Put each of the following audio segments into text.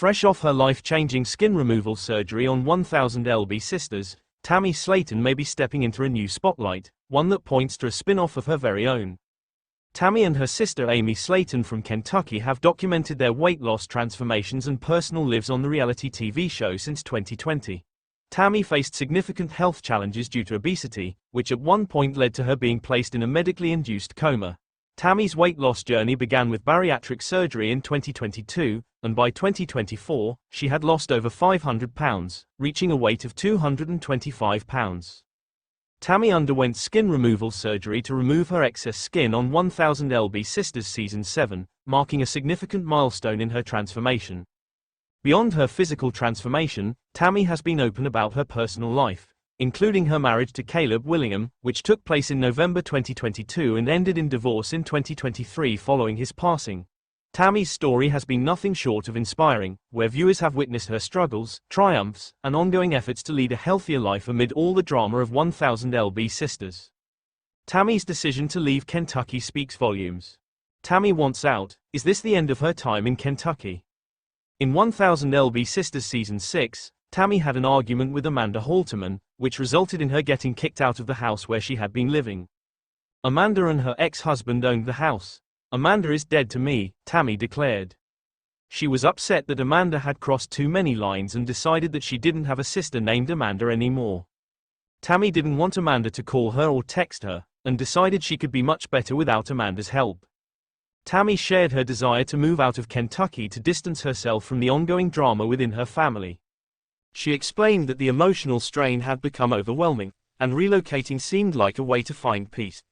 Fresh off her life-changing skin removal surgery on 1000lb Sisters, Tammy Slaton may be stepping into a new spotlight, one that points to a spin-off of her very own. Tammy and her sister Amy Slaton from Kentucky have documented their weight loss transformations and personal lives on the reality TV show since 2020. Tammy faced significant health challenges due to obesity, which at one point led to her being placed in a medically induced coma. Tammy's weight loss journey began with bariatric surgery in 2022, and by 2024, she had lost over 500 pounds, reaching a weight of 225 pounds. Tammy underwent skin removal surgery to remove her excess skin on 1000lb Sisters Season 7, marking a significant milestone in her transformation. Beyond her physical transformation, Tammy has been open about her personal life, including her marriage to Caleb Willingham, which took place in November 2022 and ended in divorce in 2023 following his passing. Tammy's story has been nothing short of inspiring, where viewers have witnessed her struggles, triumphs, and ongoing efforts to lead a healthier life amid all the drama of 1000lb Sisters. Tammy's decision to leave Kentucky speaks volumes. Tammy wants out. Is this the end of her time in Kentucky? In 1000lb Sisters Season 6, Tammy had an argument with Amanda Halterman, which resulted in her getting kicked out of the house where she had been living. Amanda and her ex-husband owned the house. Amanda is dead to me, Tammy declared. She was upset that Amanda had crossed too many lines and decided that she didn't have a sister named Amanda anymore. Tammy didn't want Amanda to call her or text her, and decided she could be much better without Amanda's help. Tammy shared her desire to move out of Kentucky to distance herself from the ongoing drama within her family. She explained that the emotional strain had become overwhelming, and relocating seemed like a way to find peace.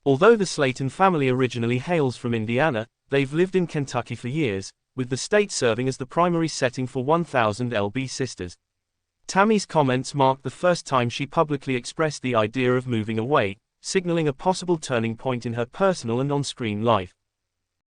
Although the Slaton family originally hails from Indiana, they've lived in Kentucky for years, with the state serving as the primary setting for 1000lb Sisters. Tammy's comments marked the first time she publicly expressed the idea of moving away, signaling a possible turning point in her personal and on-screen life.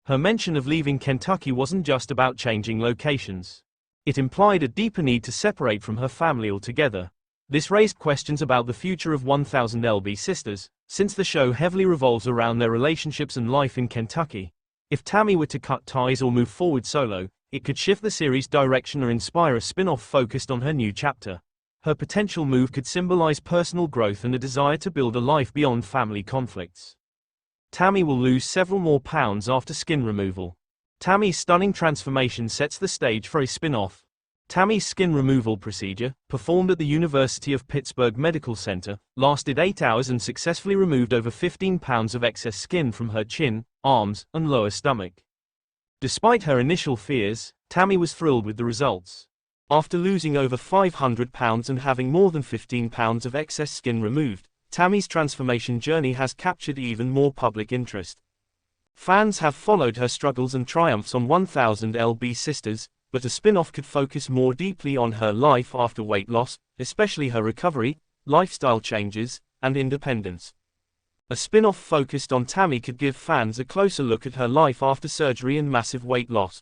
Her mention of leaving Kentucky wasn't just about changing locations. It implied a deeper need to separate from her family altogether. This raised questions about the future of 1000lb Sisters, since the show heavily revolves around their relationships and life in Kentucky. If Tammy were to cut ties or move forward solo, it could shift the series' direction or inspire a spin-off focused on her new chapter. Her potential move could symbolize personal growth and a desire to build a life beyond family conflicts. Tammy will lose several more pounds after skin removal. Tammy's stunning transformation sets the stage for a spin-off. Tammy's skin removal procedure, performed at the University of Pittsburgh Medical Center, lasted 8 hours and successfully removed over 15 pounds of excess skin from her chin, arms, and lower stomach. Despite her initial fears, Tammy was thrilled with the results. After losing over 500 pounds and having more than 15 pounds of excess skin removed, Tammy's transformation journey has captured even more public interest. Fans have followed her struggles and triumphs on 1000lb Sisters, but a spin-off could focus more deeply on her life after weight loss, especially her recovery, lifestyle changes, and independence. A spin-off focused on Tammy could give fans a closer look at her life after surgery and massive weight loss.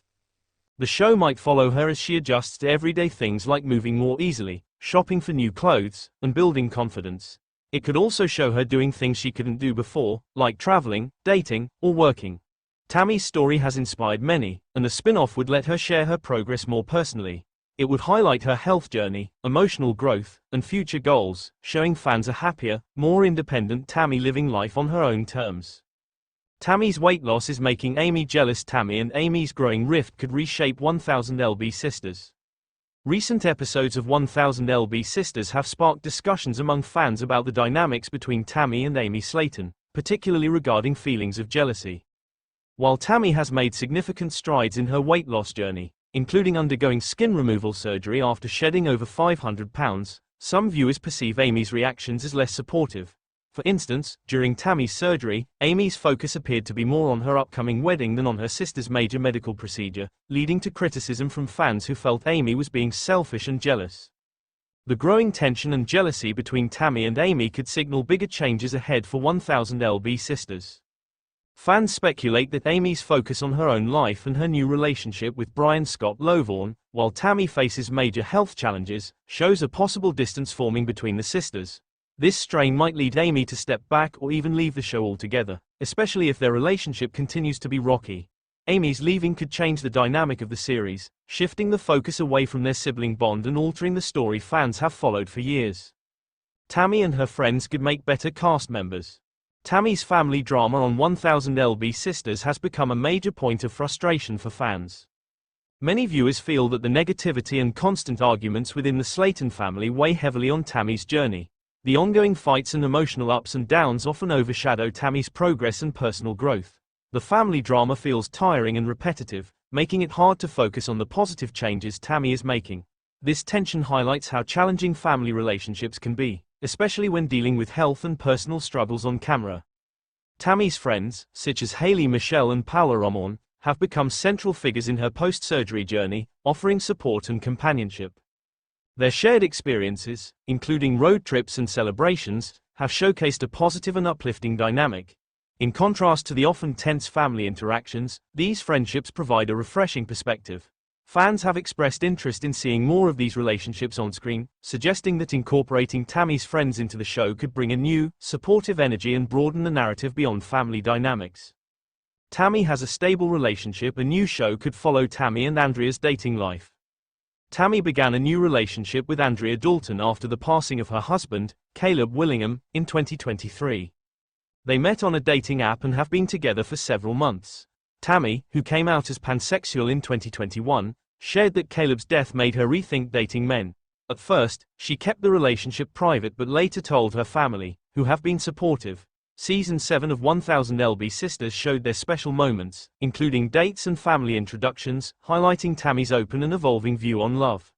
The show might follow her as she adjusts to everyday things like moving more easily, shopping for new clothes, and building confidence. It could also show her doing things she couldn't do before, like traveling, dating, or working. Tammy's story has inspired many, and a spin-off would let her share her progress more personally. It would highlight her health journey, emotional growth, and future goals, showing fans a happier, more independent Tammy living life on her own terms. Tammy's weight loss is making Amy jealous. Tammy and Amy's growing rift could reshape 1000lb Sisters. Recent episodes of 1000lb Sisters have sparked discussions among fans about the dynamics between Tammy and Amy Slaton, particularly regarding feelings of jealousy. While Tammy has made significant strides in her weight loss journey, including undergoing skin removal surgery after shedding over 500 pounds, some viewers perceive Amy's reactions as less supportive. For instance, during Tammy's surgery, Amy's focus appeared to be more on her upcoming wedding than on her sister's major medical procedure, leading to criticism from fans who felt Amy was being selfish and jealous. The growing tension and jealousy between Tammy and Amy could signal bigger changes ahead for 1000lb Sisters. Fans speculate that Amy's focus on her own life and her new relationship with Brian Scott Lovorn, while Tammy faces major health challenges, shows a possible distance forming between the sisters. This strain might lead Amy to step back or even leave the show altogether, especially if their relationship continues to be rocky. Amy's leaving could change the dynamic of the series, shifting the focus away from their sibling bond and altering the story fans have followed for years. Tammy and her friends could make better cast members. Tammy's family drama on 1000 lb Sisters has become a major point of frustration for fans. Many viewers feel that the negativity and constant arguments within the Slaton family weigh heavily on Tammy's journey. The ongoing fights and emotional ups and downs often overshadow Tammy's progress and personal growth. The family drama feels tiring and repetitive, making it hard to focus on the positive changes Tammy is making. This tension highlights how challenging family relationships can be, especially when dealing with health and personal struggles on camera. Tammy's friends, such as Haley Michelle and Paula Ramon, have become central figures in her post-surgery journey, offering support and companionship. Their shared experiences, including road trips and celebrations, have showcased a positive and uplifting dynamic. In contrast to the often tense family interactions, these friendships provide a refreshing perspective. Fans have expressed interest in seeing more of these relationships on screen, suggesting that incorporating Tammy's friends into the show could bring a new, supportive energy and broaden the narrative beyond family dynamics. Tammy has a stable relationship. A new show could follow Tammy and Andrea's dating life. Tammy began a new relationship with Andrea Dalton after the passing of her husband, Caleb Willingham, in 2023. They met on a dating app and have been together for several months. Tammy, who came out as pansexual in 2021, shared that Caleb's death made her rethink dating men. At first, she kept the relationship private but later told her family, who have been supportive. Season 7 of 1000 lb Sisters showed their special moments, including dates and family introductions, highlighting Tammy's open and evolving view on love.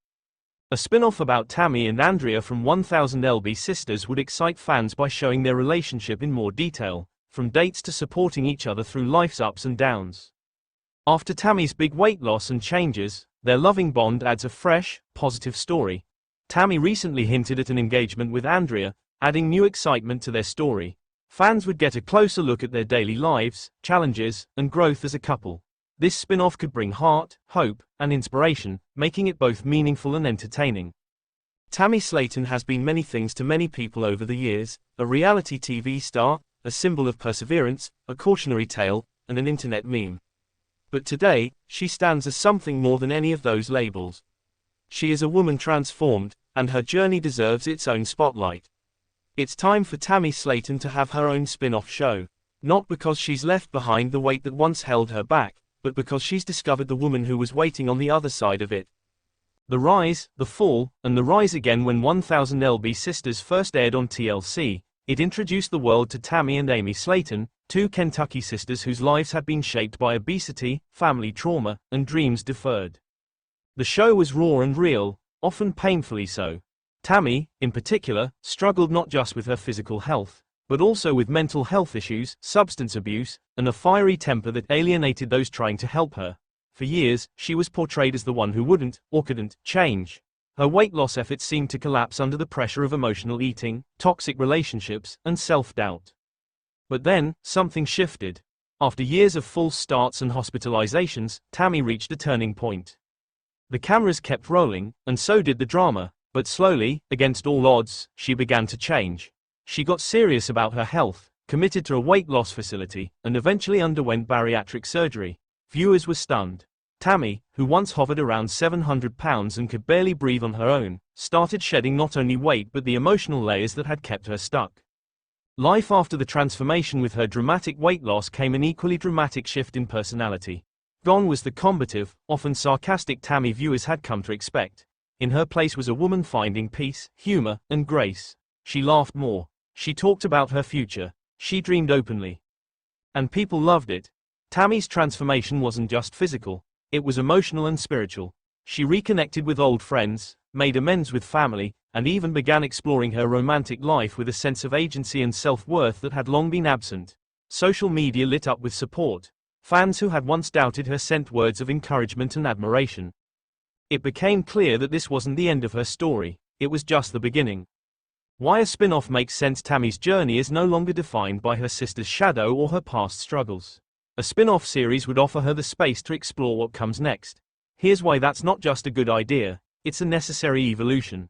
A spin-off about Tammy and Andrea from 1000 lb Sisters would excite fans by showing their relationship in more detail, from dates to supporting each other through life's ups and downs. After Tammy's big weight loss and changes, their loving bond adds a fresh, positive story. Tammy recently hinted at an engagement with Andrea, adding new excitement to their story. Fans would get a closer look at their daily lives, challenges, and growth as a couple. This spin-off could bring heart, hope, and inspiration, making it both meaningful and entertaining. Tammy Slaton has been many things to many people over the years: a reality TV star, a symbol of perseverance, a cautionary tale, and an internet meme. But today, she stands as something more than any of those labels. She is a woman transformed, and her journey deserves its own spotlight. It's time for Tammy Slaton to have her own spin-off show. Not because she's left behind the weight that once held her back, but because she's discovered the woman who was waiting on the other side of it. The rise, the fall, and the rise again. When 1000 lb Sisters first aired on TLC, it introduced the world to Tammy and Amy Slaton, two Kentucky sisters whose lives had been shaped by obesity, family trauma, and dreams deferred. The show was raw and real, often painfully so. Tammy, in particular, struggled not just with her physical health, but also with mental health issues, substance abuse, and a fiery temper that alienated those trying to help her. For years, she was portrayed as the one who wouldn't, or couldn't, change. Her weight loss efforts seemed to collapse under the pressure of emotional eating, toxic relationships, and self-doubt. But then, something shifted. After years of false starts and hospitalizations, Tammy reached a turning point. The cameras kept rolling, and so did the drama. But slowly, against all odds, she began to change. She got serious about her health, committed to a weight loss facility, and eventually underwent bariatric surgery. Viewers were stunned. Tammy, who once hovered around 700 pounds and could barely breathe on her own, started shedding not only weight but the emotional layers that had kept her stuck. Life after the transformation. With her dramatic weight loss came an equally dramatic shift in personality. Gone was the combative, often sarcastic Tammy viewers had come to expect. In her place was a woman finding peace, humor, and grace. She laughed more. She talked about her future. She dreamed openly. And people loved it. Tammy's transformation wasn't just physical. It was emotional and spiritual. She reconnected with old friends, made amends with family, and even began exploring her romantic life with a sense of agency and self-worth that had long been absent. Social media lit up with support. Fans who had once doubted her sent words of encouragement and admiration. It became clear that this wasn't the end of her story, it was just the beginning. Why a spin-off makes sense. Tammy's journey is no longer defined by her sister's shadow or her past struggles. A spin-off series would offer her the space to explore what comes next. Here's why that's not just a good idea, it's a necessary evolution.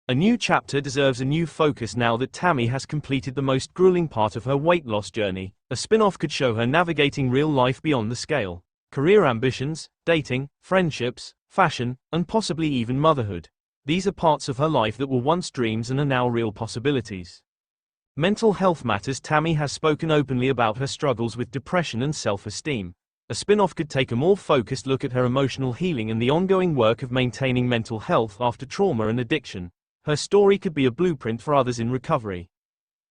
A new chapter deserves a new focus now that Tammy has completed the most grueling part of her weight loss journey. A spin-off could show her navigating real life beyond the scale. career ambitions, dating, friendships, fashion, and possibly even motherhood. These are parts of her life that were once dreams and are now real possibilities. Mental health matters. Tammy has spoken openly about her struggles with depression and self-esteem. A spin-off could take a more focused look at her emotional healing and the ongoing work of maintaining mental health after trauma and addiction. Her story could be a blueprint for others in recovery.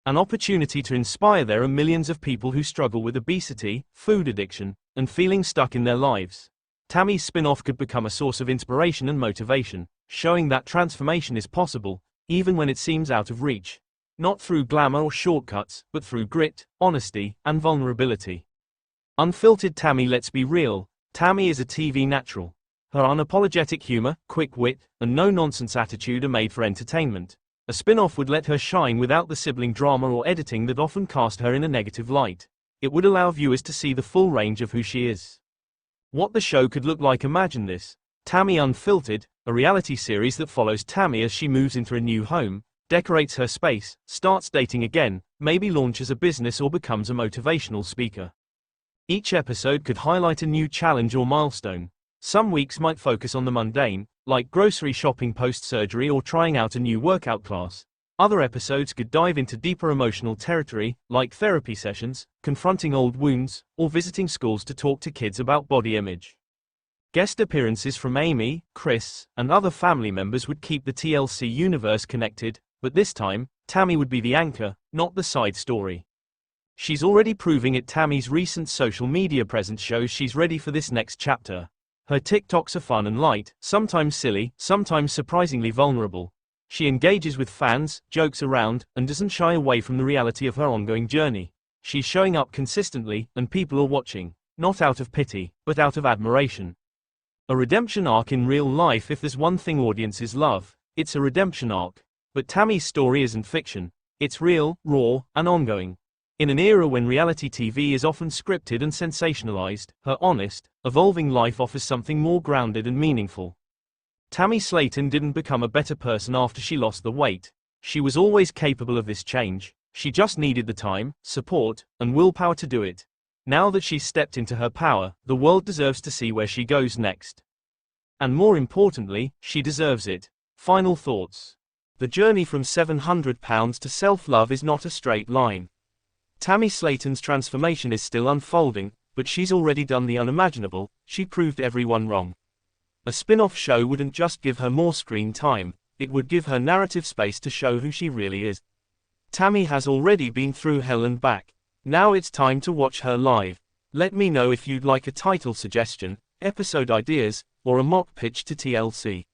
An opportunity to inspire. There are millions of people who struggle with obesity, food addiction, and feeling stuck in their lives. Tammy's spin-off could become a source of inspiration and motivation, showing that transformation is possible, even when it seems out of reach. Not through glamour or shortcuts, but through grit, honesty, and vulnerability. Unfiltered Tammy. Let's be real, Tammy is a TV natural. Her unapologetic humor, quick wit, and no-nonsense attitude are made for entertainment. A spin-off would let her shine without the sibling drama or editing that often cast her in a negative light. It would allow viewers to see the full range of who she is. What the show could look like. Imagine this: Tammy Unfiltered, a reality series that follows Tammy as she moves into a new home, decorates her space, starts dating again, maybe launches a business or becomes a motivational speaker. Each episode could highlight a new challenge or milestone. Some weeks might focus on the mundane, like grocery shopping post-surgery or trying out a new workout class. Other episodes could dive into deeper emotional territory, like therapy sessions, confronting old wounds, or visiting schools to talk to kids about body image. Guest appearances from Amy, Chris, and other family members would keep the TLC universe connected, but this time, Tammy would be the anchor, not the side story. She's already proving it. Tammy's recent social media presence shows she's ready for this next chapter. Her TikToks are fun and light, sometimes silly, sometimes surprisingly vulnerable. She engages with fans, jokes around, and doesn't shy away from the reality of her ongoing journey. She's showing up consistently, and people are watching, not out of pity, but out of admiration. A redemption arc in real life. If there's one thing audiences love, it's a redemption arc. But Tammy's story isn't fiction. It's real, raw, and ongoing. In an era when reality TV is often scripted and sensationalized, her honest, evolving life offers something more grounded and meaningful. Tammy Slaton didn't become a better person after she lost the weight. She was always capable of this change. She just needed the time, support, and willpower to do it. Now that she's stepped into her power, the world deserves to see where she goes next. And more importantly, she deserves it. Final thoughts. The journey from 700 pounds to self-love is not a straight line. Tammy Slaton's transformation is still unfolding, but she's already done the unimaginable. She proved everyone wrong. A spin-off show wouldn't just give her more screen time, it would give her narrative space to show who she really is. Tammy has already been through hell and back. Now it's time to watch her live. Let me know if you'd like a title suggestion, episode ideas, or a mock pitch to TLC.